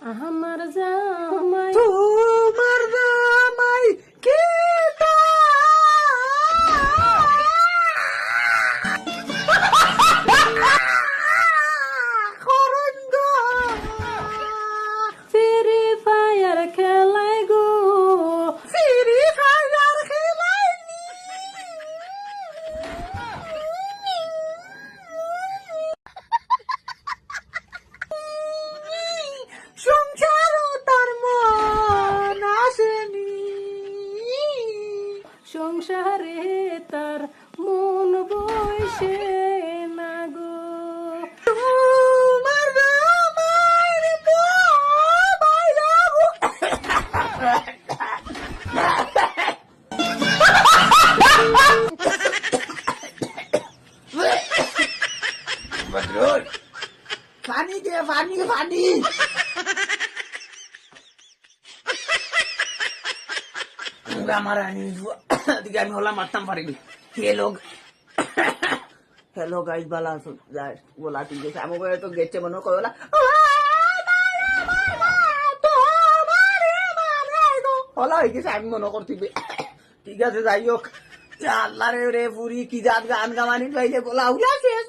আমার জামাই তোমার জামাই কে ফ্রি ফায়ার খেলায় গো, ফ্রি ফায়ার খেলাইনি সংসারও তার মন আসেনি সংসারে তার মন বইসে না গো। তোমার জামাইয়ের বাইরা গো। বদরুল পানি দে পানি পানি দিকে আমি হলা মারতাম পারিনি हेलो गाइस बाला बोला तुम जैसे हम गए तो गेट से मनो को बोला হলা হয়ে গেছে আমি মনে করছি ঠিক আছে যাই হোক আল্লাহ রে রে পুরি কি জাত গান গামানি পাইলে বলা উলা শেষ